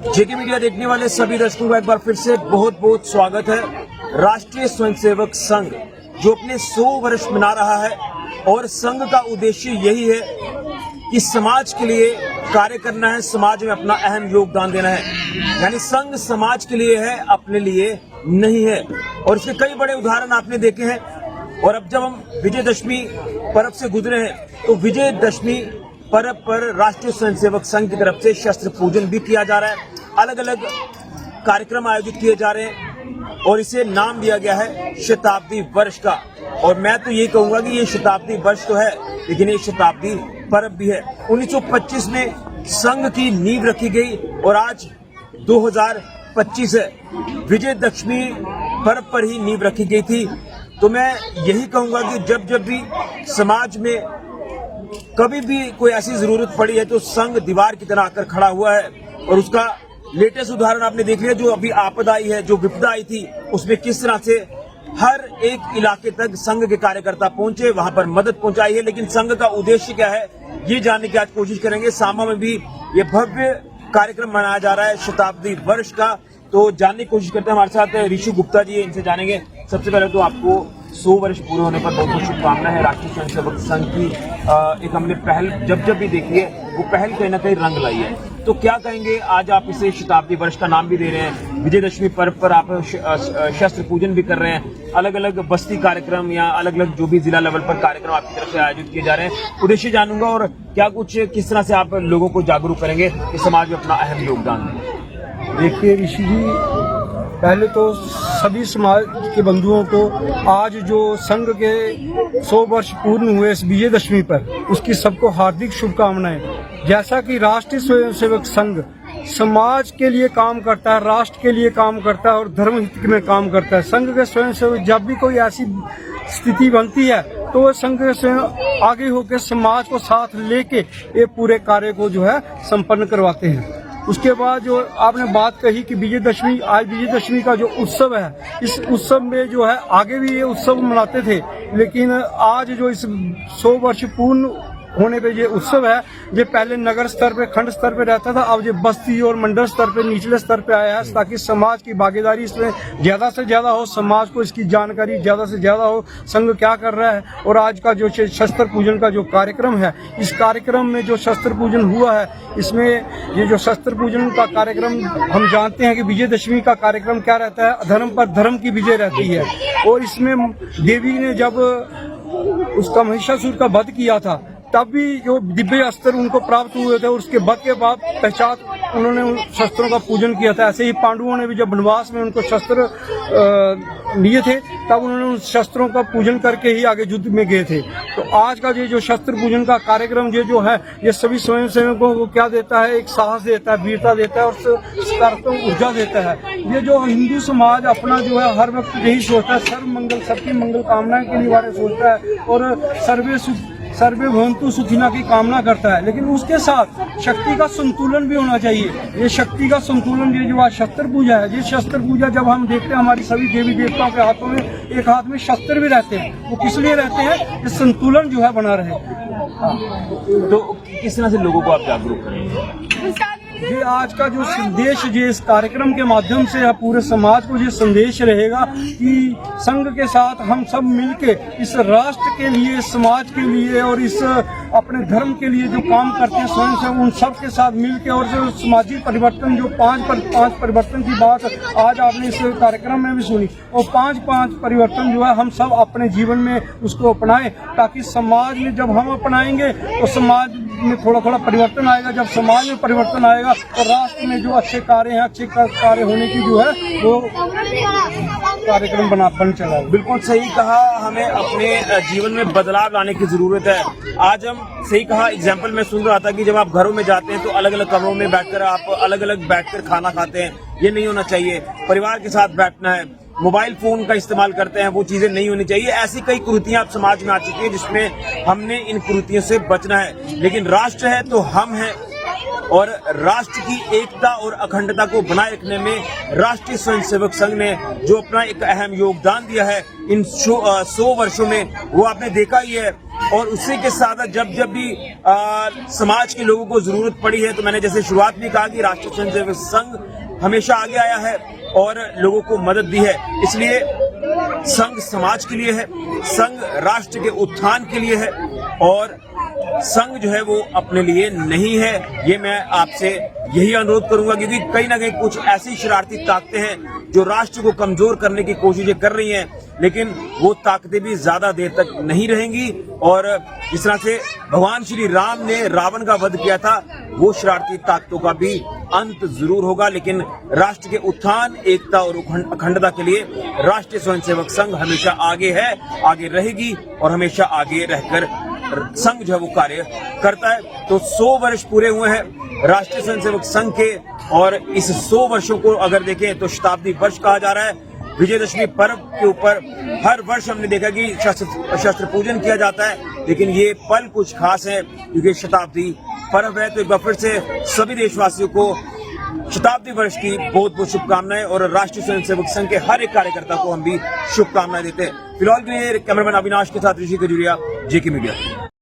जेके media देखने वाले सभी दर्शकों का एक बार फिर से बहुत बहुत स्वागत है। राष्ट्रीय स्वयंसेवक संघ जो अपने 100 वर्ष मना रहा है और संघ का उद्देश्य यही है कि समाज के लिए कार्य करना है, समाज में अपना अहम योगदान देना है। यानी संघ समाज के लिए है, अपने लिए नहीं है। और इसके कई बड़े उदाहरण आपने देखे हैं। और अब जब हम विजयदशमी पर्व से गुजरे हैं तो विजयदशमी पर्व पर राष्ट्रीय स्वयंसेवक संघ की तरफ से शस्त्र पूजन भी किया जा रहा है। अलग अलग कार्यक्रम आयोजित किए जा रहे हैं और इसे नाम दिया गया है शताब्दी वर्ष का। और मैं तो ये कहूंगा कि ये शताब्दी वर्ष तो है, लेकिन ये शताब्दी पर्व भी है। 1925 में संघ की नींव रखी गई और आज 2025 है। विजयदशमी पर्व पर ही नींव रखी गई थी। तो मैं यही कहूंगा कि जब भी समाज में कभी भी कोई ऐसी जरूरत पड़ी है तो संघ दीवार की तरह आकर खड़ा हुआ है। और उसका लेटेस्ट उदाहरण आपने देख लिया, जो अभी आपदा आई है, जो विपदा आई थी, उसमें किस तरह से हर एक इलाके तक संघ के कार्यकर्ता पहुंचे, वहां पर मदद पहुंचाई है। लेकिन संघ का उद्देश्य क्या है, ये जानने की आज कोशिश करेंगे। सांबा में भी ये भव्य कार्यक्रम मनाया जा रहा है शताब्दी वर्ष का, तो जानने की कोशिश करते हैं। हमारे साथ ऋषि गुप्ता जी, इनसे जानेंगे। सबसे पहले तो आपको 100 वर्ष पूरे होने पर बहुत बहुत शुभकामनाएं हैं। राष्ट्रीय स्वयंसेवक संघ की एक हमने पहल जब भी देखी है, वो पहल कहीं ना कहीं रंग लाई है। तो क्या कहेंगे, आज आप इसे शताब्दी वर्ष का नाम भी दे रहे हैं, विजयदशमी पर्व पर आप शस्त्र पूजन भी कर रहे हैं, अलग अलग बस्ती कार्यक्रम या अलग अलग जो भी जिला लेवल पर कार्यक्रम आपकी तरफ से आयोजित किए जा रहे हैं, उद्देश्य जानूंगा। और क्या कुछ किस तरह से आप लोगों को जागरूक करेंगे कि समाज में अपना अहम योगदान दें? देखिए ऋषि जी, पहले तो सभी समाज के बंधुओं को आज जो संघ के 100 वर्ष पूर्ण हुए इस विजयदशमी पर, उसकी सबको हार्दिक शुभकामनाएं। जैसा कि राष्ट्रीय स्वयंसेवक संघ समाज के लिए काम करता है, राष्ट्र के लिए काम करता है और धर्म हित में काम करता है। संघ के स्वयंसेवक जब भी कोई ऐसी स्थिति बनती है तो वह संघ से आगे होकर समाज को साथ लेके ये पूरे कार्य को जो है संपन्न करवाते हैं। उसके बाद जो आपने बात कही कि विजयदशमी, आज विजयदशमी का जो उत्सव है, इस उत्सव में जो है आगे भी ये उत्सव मनाते थे, लेकिन आज जो इस 100 वर्ष पूर्ण होने पे ये उत्सव है, ये पहले नगर स्तर पे, खंड स्तर पे रहता था, अब ये बस्ती और मंडल स्तर पे, निचले स्तर पे आया है, ताकि समाज की भागीदारी इसमें ज्यादा से ज्यादा हो, समाज को इसकी जानकारी ज्यादा से ज्यादा हो, संघ क्या कर रहा है। और आज का जो शस्त्र पूजन का जो कार्यक्रम है, इस कार्यक्रम में जो शस्त्र पूजन हुआ है, इसमें ये जो शस्त्र पूजन का कार्यक्रम, हम जानते हैं कि विजयदशमी का कार्यक्रम क्या रहता है, अधर्म पर धर्म की विजय रहती है। और इसमें देवी ने जब उसका महिषासुर का वध किया था, तब भी जो दिव्य अस्त्र उनको प्राप्त हुए थे और उसके वध के बाद पश्चात उन्होंने उन शस्त्रों का पूजन किया था। ऐसे ही पांडवों ने भी जब वनवास में उनको शस्त्र लिए थे, तब उन्होंने उन शस्त्रों का पूजन करके ही आगे युद्ध में गए थे। तो आज का ये जो शस्त्र पूजन का कार्यक्रम ये जो है, ये सभी स्वयंसेवकों को क्या देता है, एक साहस देता है, वीरता देता है और सकारात्मक ऊर्जा देता है। ये जो हिंदू समाज अपना जो है हर वक्त यही सोचता है, सर्व मंगल, सबकी मंगल कामना के लिए बारे सोचता है और सर्वे भवन्तु सुखिना की कामना करता है। लेकिन उसके साथ शक्ति का संतुलन भी होना चाहिए। ये शक्ति का संतुलन, ये जो आज शस्त्र पूजा है, ये शस्त्र पूजा जब हम देखते हैं हमारी सभी देवी देवताओं के हाथों में एक हाथ में शस्त्र भी रहते हैं, वो किस लिए रहते हैं, ये संतुलन जो है बना रहे। तो किस तरह से लोगों को आप जागरूक करेंगे? ये आज का जो संदेश जो इस कार्यक्रम के माध्यम से पूरे समाज को ये संदेश रहेगा कि संघ के साथ हम सब मिलके इस राष्ट्र के लिए, समाज के लिए और इस अपने धर्म के लिए जो काम करते हैं स्वयं से, उन सब के साथ मिलके, और जो सामाजिक परिवर्तन, जो पांच परिवर्तन की बात आज आपने इस कार्यक्रम में भी सुनी, और पांच परिवर्तन जो है हम सब अपने जीवन में उसको अपनाएं, ताकि समाज में जब हम अपनाएंगे तो समाज में थोड़ा थोड़ा परिवर्तन आएगा। जब समाज में परिवर्तन आएगा तो राष्ट्र में जो अच्छे कार्य हैं, अच्छे कार्य होने की जो है वो कार्यक्रम बन चला है। बिल्कुल सही कहा, हमें अपने जीवन में बदलाव लाने की जरूरत है। आज हम सही कहा, एग्जाम्पल मैं सुन रहा था कि जब आप घरों में जाते हैं तो अलग अलग कमरों में बैठकर आप अलग अलग बैठकर खाना खाते हैं, ये नहीं होना चाहिए। परिवार के साथ बैठना है, मोबाइल फोन का इस्तेमाल करते हैं, वो चीजें नहीं होनी चाहिए। ऐसी कई कुरीतियां अब समाज में आ चुकी हैं जिसमें हमने इन कुरीतियों से बचना है। लेकिन राष्ट्र है तो हम हैं, और राष्ट्र की एकता और अखंडता को बनाए रखने में राष्ट्रीय स्वयंसेवक संघ ने जो अपना एक अहम योगदान दिया है इन 100 वर्षों में, वो आपने देखा ही है और उसी के साथ जब जब भी समाज के लोगों को जरूरत पड़ी है, तो मैंने जैसे शुरुआत में कहा कि राष्ट्रीय स्वयंसेवक संघ हमेशा आगे आया है और लोगों को मदद दी है। इसलिए संघ समाज के लिए है, संघ राष्ट्र के उत्थान के लिए है और संघ जो है वो अपने लिए नहीं है। ये मैं आपसे यही अनुरोध करूंगा, क्योंकि कहीं ना कहीं कुछ ऐसी शरारती ताकतें हैं जो राष्ट्र को कमजोर करने की कोशिशें कर रही हैं, लेकिन वो ताकतें भी ज्यादा देर तक नहीं रहेंगी। और जिस तरह से भगवान श्री राम ने रावण का वध किया था, वो शरारती ताकतों का भी अंत जरूर होगा। लेकिन राष्ट्र के उत्थान, एकता और अखंडता के लिए राष्ट्रीय स्वयंसेवक संघ हमेशा आगे है, आगे रहेगी और हमेशा आगे रहकर संघ जो है वो कार्य करता है। तो 100 वर्ष पूरे हुए हैं राष्ट्रीय स्वयंसेवक संघ के, और इस 100 वर्षों को अगर देखें तो शताब्दी वर्ष कहा जा रहा है। विजयदशमी पर्व के ऊपर हर वर्ष हमने देखा कि शस्त्र पूजन किया जाता है, लेकिन ये पल कुछ खास है क्योंकि शताब्दी पर्व है। तो एक बार फिर से सभी देशवासियों को शताब्दी वर्ष की बहुत बहुत शुभकामनाएं, और राष्ट्रीय स्वयंसेवक संघ के हर एक कार्यकर्ता को हम भी शुभकामनाएं देते हैं। फिलहाल के लिए कैमरामैन अविनाश के साथ ऋषि खजूरिया, जेके मीडिया।